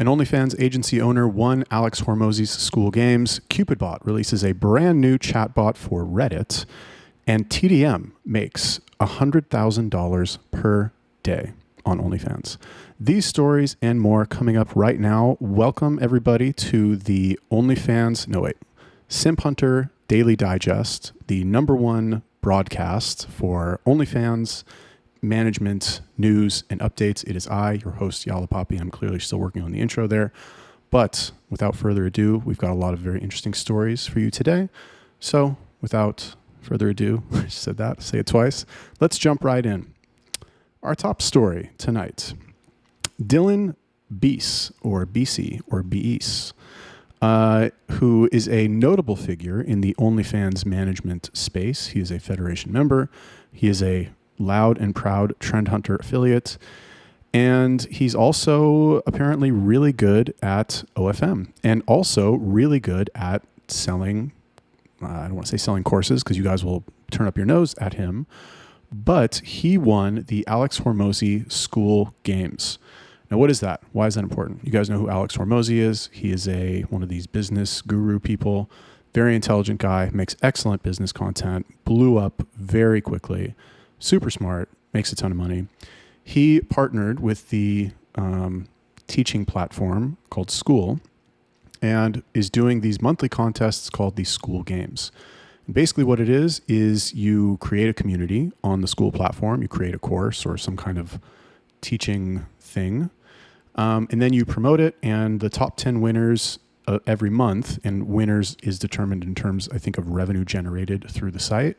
An OnlyFans agency owner won Alex Hormozi's Skool Games. CupidBot releases a brand new chatbot for Reddit. And TDM makes $100,000 per day on OnlyFans. These stories and more coming up right now. Welcome everybody to the SimpHunter Daily Digest, the #1 broadcast for OnlyFans management, news, and updates. It is I, your host, Yala Poppy. I'm clearly still working on the intro there. But without further ado, we've got a lot of very interesting stories for you today. So without further ado, I just said that, say it twice. Let's jump right in. Our top story tonight, Dylan Beese, or BC, or Beese, who is a notable figure in the OnlyFans management space. He is a Federation member. He is a loud and proud Trend Hunter affiliate. And he's also apparently really good at OFM and also really good at selling, I don't want to say selling courses because you guys will turn up your nose at him, but he won the Alex Hormozi Skool Games. Now, what is that? Why is that important? You guys know who Alex Hormozi is. He is one of these business guru people, very intelligent guy, makes excellent business content, blew up very quickly, super smart, makes a ton of money. He partnered with the teaching platform called Skool and is doing these monthly contests called the Skool Games. And basically what it is you create a community on the Skool platform, you create a course or some kind of teaching thing, and then you promote it, and the top 10 winners every month, and winners is determined in terms, I think, of revenue generated through the site,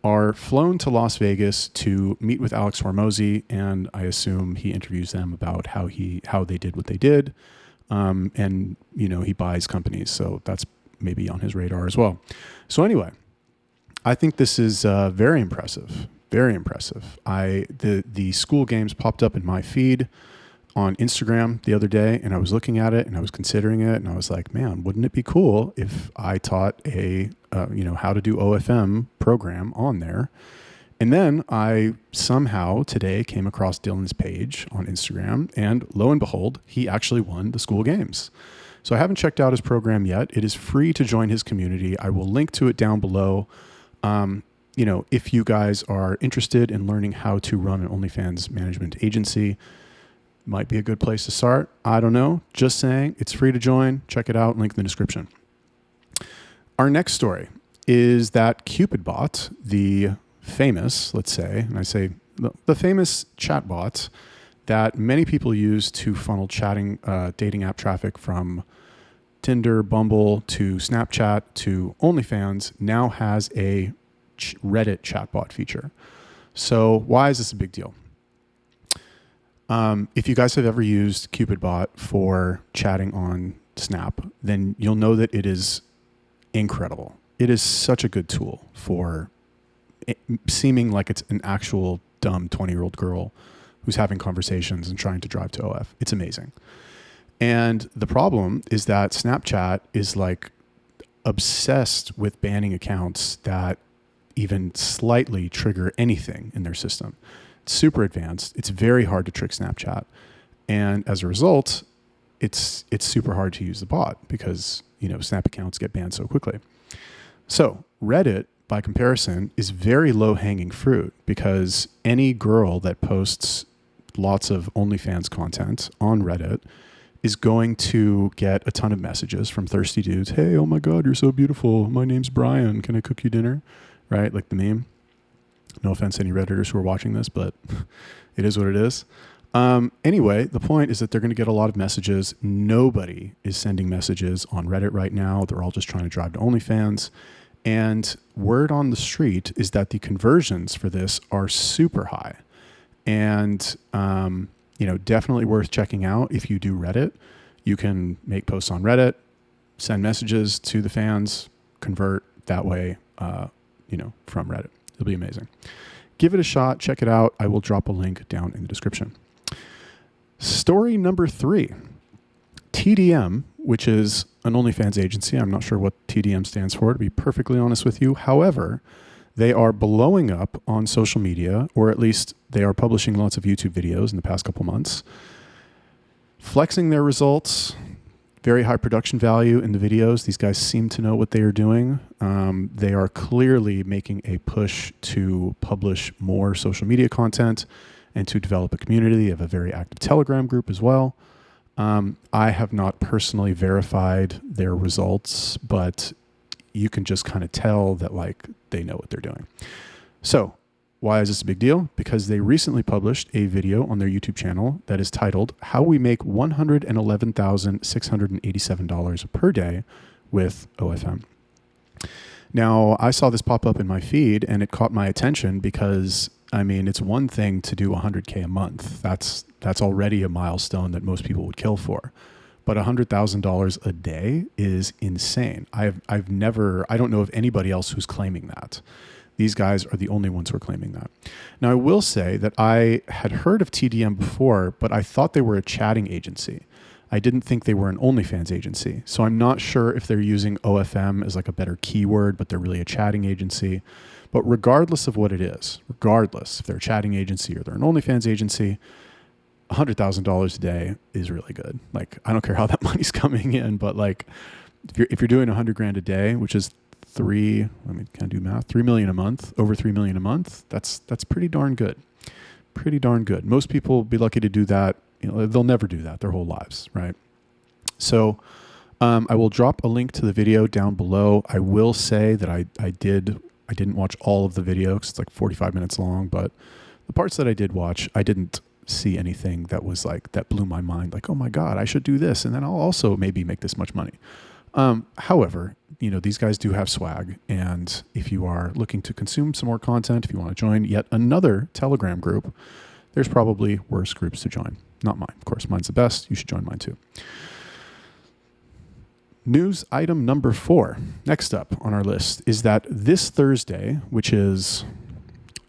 are flown to Las Vegas to meet with Alex Hormozi, and I assume he interviews them about how they did what they did, and he buys companies, so that's maybe on his radar as well. So anyway, I think this is very impressive, very impressive. The Skool Games popped up in my feed on Instagram the other day, and I was looking at it and I was considering it, and I was like, man, wouldn't it be cool if I taught a how to do OFM program on there? And then I somehow today came across Dylan's page on Instagram, and lo and behold, he actually won the Skool Games. So I haven't checked out his program yet. It is free to join his community. I will link to it down below. If you guys are interested in learning how to run an OnlyFans management agency, might be a good place to start. I don't know. Just saying, it's free to join. Check it out. Link in the description. Our next story is that CupidBot, the famous, let's say, and I say the famous chatbot that many people use to funnel dating app traffic from Tinder, Bumble, to Snapchat, to OnlyFans, now has a Reddit chatbot feature. So why is this a big deal? If you guys have ever used CupidBot for chatting on Snap, then you'll know that it is incredible. It is such a good tool for seeming like it's an actual dumb 20-year-old girl who's having conversations and trying to drive to OF. It's amazing. And the problem is that Snapchat is like obsessed with banning accounts that even slightly trigger anything in their system. It's super advanced. It's very hard to trick Snapchat. And as a result, it's super hard to use the bot because, Snap accounts get banned so quickly. So Reddit, by comparison, is very low-hanging fruit because any girl that posts lots of OnlyFans content on Reddit is going to get a ton of messages from thirsty dudes. Hey, oh my God, you're so beautiful. My name's Brian. Can I cook you dinner? Right? Like the meme. No offense to any Redditors who are watching this, but it is what it is. Anyway, the point is that they're going to get a lot of messages. Nobody is sending messages on Reddit right now. They're all just trying to drive to OnlyFans. And word on the street is that the conversions for this are super high. And, definitely worth checking out if you do Reddit. You can make posts on Reddit, send messages to the fans, convert that way, from Reddit. It'll be amazing. Give it a shot. Check it out. I will drop a link down in the description. Story number 3. TDM, which is an OnlyFans agency. I'm not sure what TDM stands for, to be perfectly honest with you. However, they are blowing up on social media, or at least they are publishing lots of YouTube videos in the past couple months, Flexing their results, very high production value in the videos. These guys seem to know what they are doing. They are clearly making a push to publish more social media content and to develop a community. They have a very active Telegram group as well. I have not personally verified their results, but you can just kind of tell that like they know what they're doing. So why is this a big deal? Because they recently published a video on their YouTube channel that is titled How We Make $111,687 per day with OFM. Now, I saw this pop up in my feed and it caught my attention because, I mean, it's one thing to do 100K a month. That's already a milestone that most people would kill for. But $100,000 a day is insane. I don't know of anybody else who's claiming that. These guys are the only ones who are claiming that. Now, I will say that I had heard of TDM before, but I thought they were a chatting agency. I didn't think they were an OnlyFans agency. So I'm not sure if they're using OFM as like a better keyword, but they're really a chatting agency. But regardless of what it is, regardless if they're a chatting agency or they're an OnlyFans agency, $100,000 a day is really good. Like, I don't care how that money's coming in, but like if you're doing $100,000 a day, which is $3 million a month, over $3 million a month. That's pretty darn good. Pretty darn good. Most people will be lucky to do that. You know, they'll never do that their whole lives, right? So I will drop a link to the video down below. I will say that I didn't watch all of the video because it's like 45 minutes long, but the parts that I did watch, I didn't see anything that was like, that blew my mind. Like, oh my God, I should do this. And then I'll also maybe make this much money. However, you know, these guys do have swag. And if you are looking to consume some more content, if you want to join yet another Telegram group, there's probably worse groups to join. Not mine. Of course, mine's the best. You should join mine too. News item number 4, next up on our list, is that this Thursday, which is,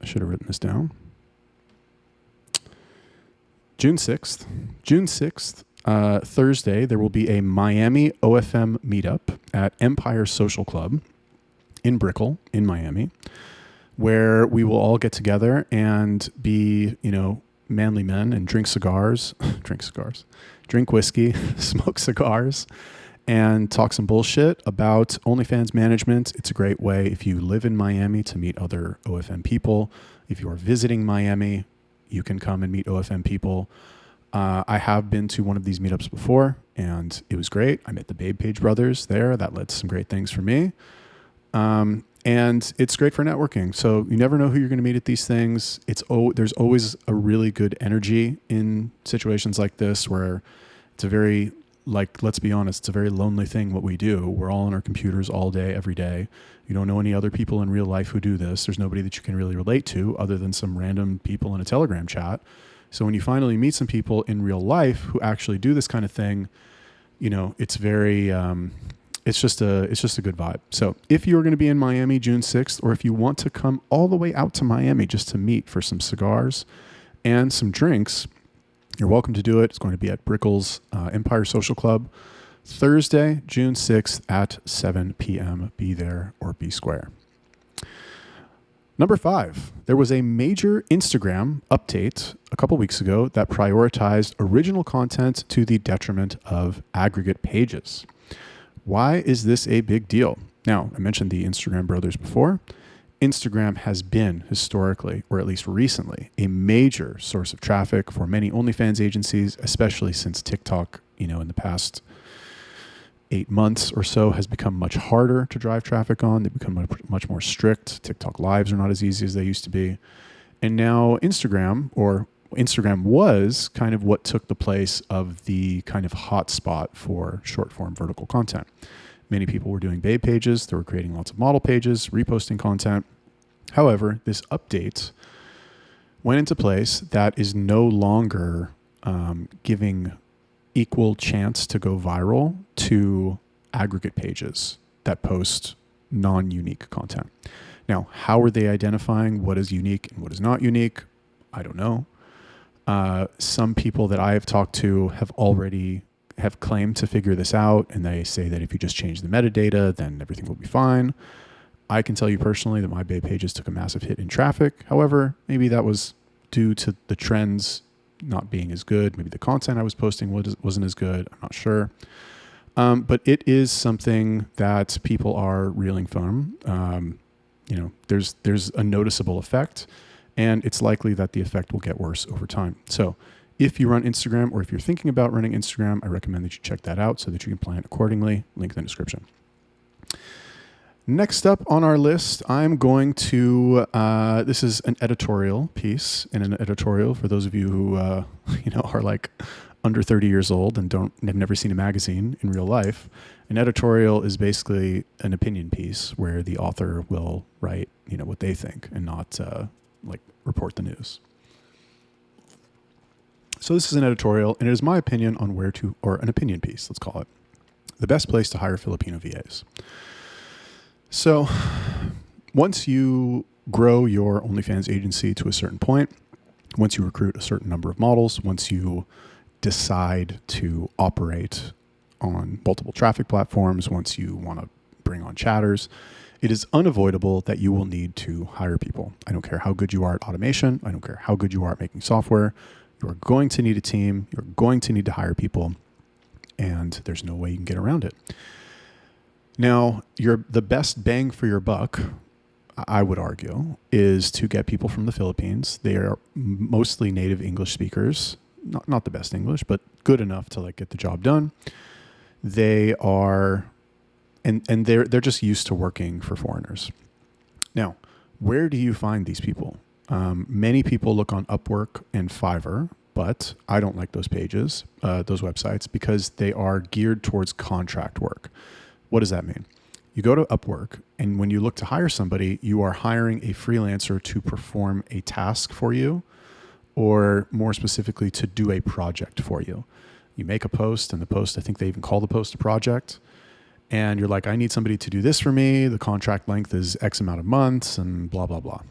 I should have written this down, June 6th, Thursday, there will be a Miami OFM meetup at Empire Social Club in Brickell in Miami, where we will all get together and be, you know, manly men and drink whiskey, smoke cigars, and talk some bullshit about OnlyFans management. It's a great way if you live in Miami to meet other OFM people. If you are visiting Miami, you can come and meet OFM people. I have been to one of these meetups before, and it was great. I met the Babe Page brothers there. That led to some great things for me. And it's great for networking. So you never know who you're going to meet at these things. There's always a really good energy in situations like this where it's a very, like, let's be honest, it's a very lonely thing what we do. We're all on our computers all day, every day. You don't know any other people in real life who do this. There's nobody that you can really relate to other than some random people in a Telegram chat. So when you finally meet some people in real life who actually do this kind of thing, you know, it's very, it's just a good vibe. So if you're going to be in Miami June 6th, or if you want to come all the way out to Miami just to meet for some cigars and some drinks, you're welcome to do it. It's going to be at Brickell's Empire Social Club, Thursday, June 6th at 7 p.m. Be there or be square. Number 5, there was a major Instagram update a couple weeks ago that prioritized original content to the detriment of aggregate pages. Why is this a big deal? Now, I mentioned the Instagram brothers before. Instagram has been historically, or at least recently, a major source of traffic for many OnlyFans agencies, especially since TikTok, you know, in the past 8 months or so has become much harder to drive traffic on. They've become much more strict. TikTok lives are not as easy as they used to be. And now Instagram was kind of what took the place of the kind of hotspot for short form vertical content. Many people were doing babe pages. They were creating lots of model pages, reposting content. However, this update went into place that is no longer giving equal chance to go viral to aggregate pages that post non-unique content. Now, how are they identifying what is unique and what is not unique? I don't know. Some people that I have talked to have claimed to figure this out, and they say that if you just change the metadata, then everything will be fine. I can tell you personally that my Babe pages took a massive hit in traffic. However, maybe that was due to the trends not being as good. Maybe the content I was posting wasn't as good. I'm not sure. But it is something that people are reeling from. There's a noticeable effect, and it's likely that the effect will get worse over time. So if you run Instagram, or if you're thinking about running Instagram, I recommend that you check that out so that you can plan accordingly. Link in the description. Next up on our list, I'm going to, this is an editorial piece, and an editorial for those of you who, are like under 30 years old and have never seen a magazine in real life. An editorial is basically an opinion piece where the author will write, what they think, and not report the news. So this is an editorial, and it is my opinion on or an opinion piece, let's call it, the best place to hire Filipino VAs. So once you grow your OnlyFans agency to a certain point, once you recruit a certain number of models, once you decide to operate on multiple traffic platforms, once you want to bring on chatters, it is unavoidable that you will need to hire people. I don't care how good you are at automation. I don't care how good you are at making software. You are going to need a team. You're going to need to hire people, and there's no way you can get around it. Now, the best bang for your buck, I would argue, is to get people from the Philippines. They are mostly native English speakers, not the best English, but good enough to get the job done. They are, and they're just used to working for foreigners. Now, where do you find these people? Many people look on Upwork and Fiverr, but I don't like those pages, those websites, because they are geared towards contract work. What does that mean? You go to Upwork, and when you look to hire somebody, you are hiring a freelancer to perform a task for you, or more specifically, to do a project for you. You make a post, and the post, I think they even call the post a project, and you're like, I need somebody to do this for me. The contract length is X amount of months, and blah, blah, blah.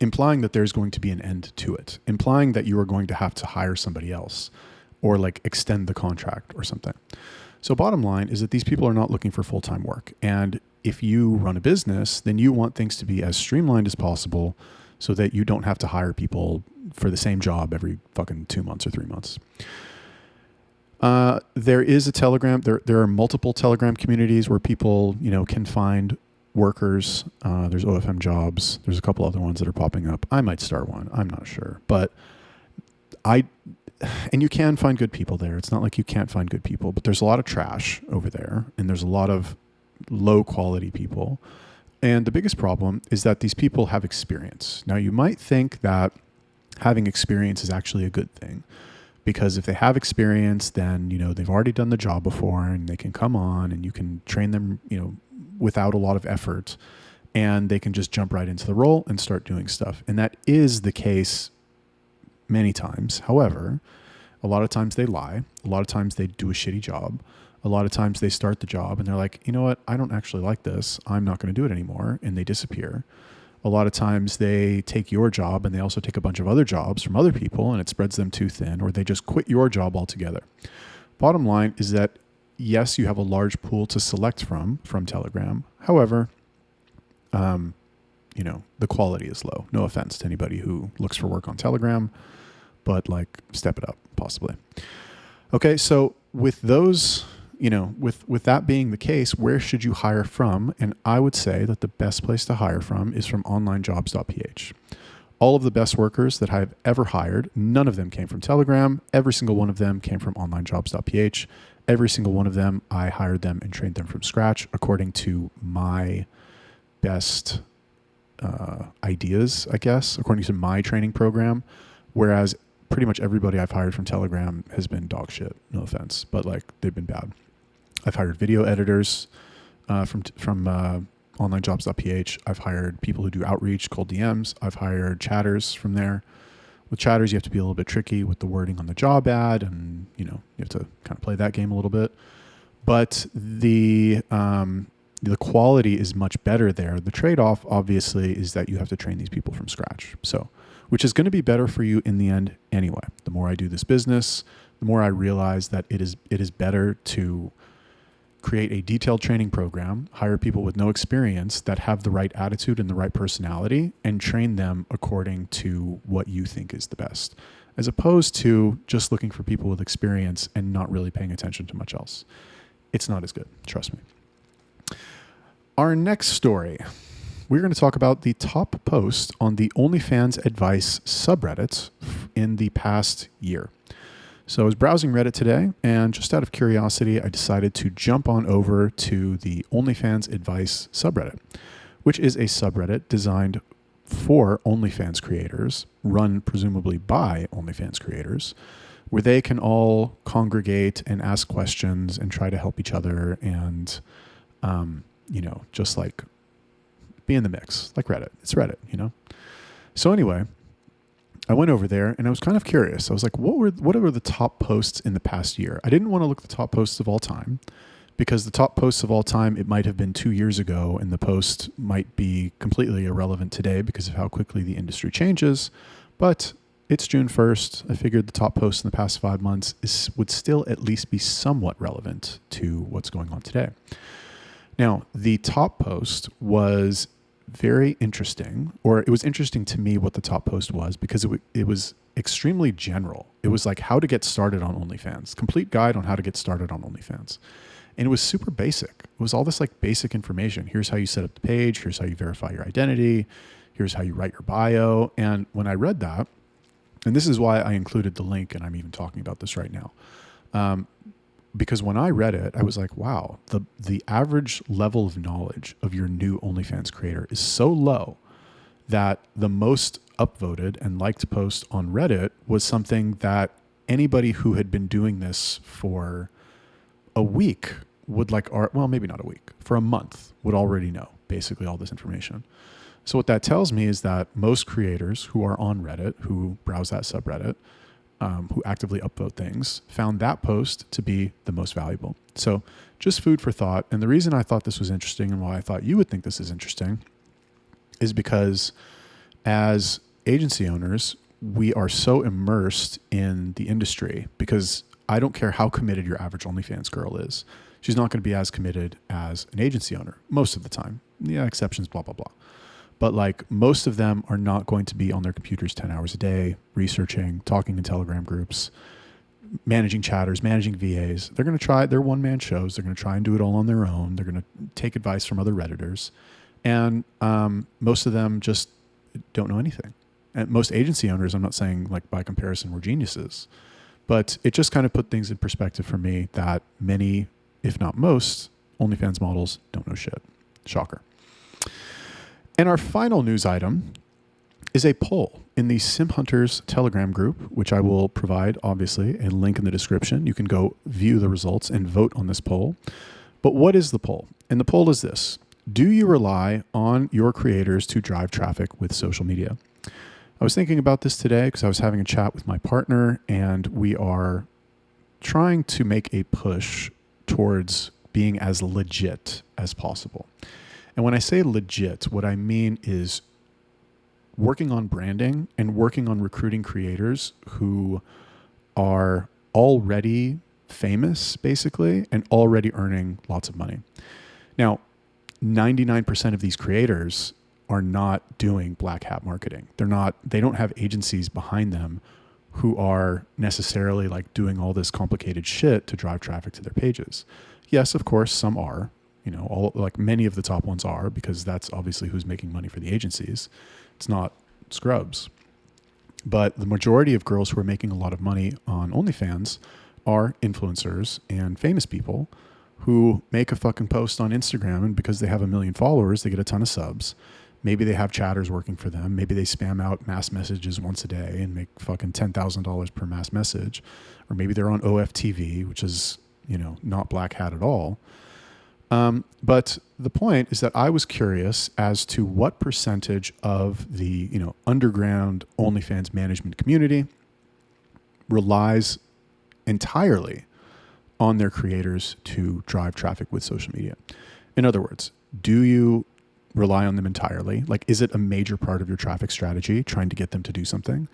Implying that there's going to be an end to it, implying that you are going to have to hire somebody else, or extend the contract or something. So bottom line is that these people are not looking for full-time work. And if you run a business, then you want things to be as streamlined as possible so that you don't have to hire people for the same job every fucking 2 months or 3 months. There is a Telegram. There are multiple Telegram communities where people, can find workers. There's OFM jobs. There's a couple other ones that are popping up. I might start one. I'm not sure. But and you can find good people there. It's not like you can't find good people, but there's a lot of trash over there, and there's a lot of low quality people. And the biggest problem is that these people have experience. Now, you might think that having experience is actually a good thing, because if they have experience, then, they've already done the job before, and they can come on and you can train them, without a lot of effort, and they can just jump right into the role and start doing stuff. And that is the case many times. However, a lot of times they lie. A lot of times they do a shitty job. A lot of times they start the job and they're like, you know what? I don't actually like this. I'm not going to do it anymore. And they disappear. A lot of times they take your job and they also take a bunch of other jobs from other people, and it spreads them too thin, or they just quit your job altogether. Bottom line is that, yes, you have a large pool to select from Telegram. However, the quality is low. No offense to anybody who looks for work on Telegram, but step it up possibly. Okay. So with those, with that being the case, where should you hire from? And I would say that the best place to hire from is from onlinejobs.ph. All of the best workers that I've ever hired, none of them came from Telegram. Every single one of them came from onlinejobs.ph. Every single one of them, I hired them and trained them from scratch according to my best ideas, I guess, according to my training program. Whereas pretty much everybody I've hired from Telegram has been dog shit. No offense, but they've been bad. I've hired video editors from onlinejobs.ph. I've hired people who do outreach, cold DMs. I've hired chatters from there. With chatters, you have to be a little bit tricky with the wording on the job ad, and you have to kind of play that game a little bit. But the quality is much better there. The trade-off, obviously, is that you have to train these people from scratch. So, which is going to be better for you in the end anyway. The more I do this business, the more I realize that it is better to create a detailed training program, hire people with no experience that have the right attitude and the right personality, and train them according to what you think is the best, as opposed to just looking for people with experience and not really paying attention to much else. It's not as good, trust me. Our next story, we're going to talk about the top post on the OnlyFans advice subreddit in the past year. So I was browsing Reddit today, and just out of curiosity, I decided to jump on over to the OnlyFans advice subreddit, which is a subreddit designed for OnlyFans creators, run presumably by OnlyFans creators, where they can all congregate and ask questions and try to help each other and, just like be in the mix, like Reddit. It's Reddit, So anyway, I went over there and I was kind of curious. I was like, what were the top posts in the past year? I didn't want to look at the top posts of all time because the top posts of all time, it might have been 2 years ago and the post might be completely irrelevant today because of how quickly the industry changes. But it's June 1st. I figured the top posts in the past 5 months would still at least be somewhat relevant to what's going on today. Now, the top post was very interesting, or it was interesting to me what the top post was because it was extremely general. It was like how to get started on OnlyFans, complete guide on how to get started on OnlyFans. And it was super basic. It was all this like basic information. Here's how you set up the page. Here's how you verify your identity. Here's how you write your bio. And when I read that, and this is why I included the link and I'm even talking about this right now. Because when I read it, I was like, wow, the average level of knowledge of your new OnlyFans creator is so low that the most upvoted and liked post on Reddit was something that anybody who had been doing this for a week would maybe not a week, for a month would already know basically all this information. So what that tells me is that most creators who are on Reddit, who browse that subreddit, who actively upvote things, found that post to be the most valuable. So just food for thought. And the reason I thought this was interesting and why I thought you would think this is interesting is because as agency owners, we are so immersed in the industry because I don't care how committed your average OnlyFans girl is. She's not going to be as committed as an agency owner most of the time. Yeah, exceptions, blah, blah, blah. But like most of them are not going to be on their computers 10 hours a day, researching, talking in Telegram groups, managing chatters, managing VAs. They're going to try their one-man shows. They're going to try and do it all on their own. They're going to take advice from other Redditors. And most of them just don't know anything. And most agency owners, I'm not saying like by comparison we're geniuses, but it just kind of put things in perspective for me that many, if not most, OnlyFans models don't know shit. Shocker. And our final news item is a poll in the SimpHunters Telegram group, which I will provide, obviously, a link in the description. You can go view the results and vote on this poll. But what is the poll? And the poll is this. Do you rely on your creators to drive traffic with social media? I was thinking about this today because I was having a chat with my partner, and we are trying to make a push towards being as legit as possible. And when I say legit, what I mean is working on branding and working on recruiting creators who are already famous, basically, and already earning lots of money. Now, 99% of these creators are not doing black hat marketing. They don't have agencies behind them who are necessarily like doing all this complicated shit to drive traffic to their pages. Yes, of course, some are. Many of the top ones are, because that's obviously who's making money for the agencies. It's not scrubs. But the majority of girls who are making a lot of money on OnlyFans are influencers and famous people who make a fucking post on Instagram, and because they have 1 million followers, they get a ton of subs. Maybe they have chatters working for them. Maybe they spam out mass messages once a day and make fucking $10,000 per mass message. Or maybe they're on OFTV, which is, not black hat at all. But the point is that I was curious as to what percentage of the, underground OnlyFans management community relies entirely on their creators to drive traffic with social media. In other words, do you rely on them entirely? Like, is it a major part of your traffic strategy, trying to get them to do something?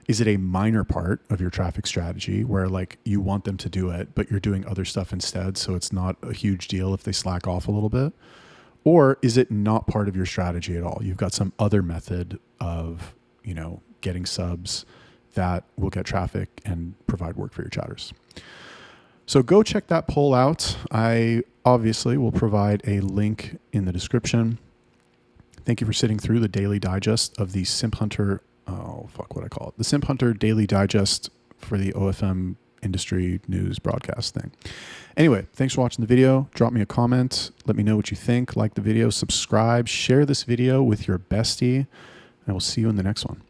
Is it a minor part of your traffic strategy where like you want them to do it, but you're doing other stuff instead, so it's not a huge deal if they slack off a little bit? Or is it not part of your strategy at all? You've got some other method of, getting subs that will get traffic and provide work for your chatters. So go check that poll out. I obviously will provide a link in the description. Thank you for sitting through the daily digest of the SimpHunter. Oh, fuck what I call it. The SimpHunter daily digest for the OFM industry news broadcast thing. Anyway, thanks for watching the video. Drop me a comment. Let me know what you think. Like the video, subscribe, share this video with your bestie. I will see you in the next one.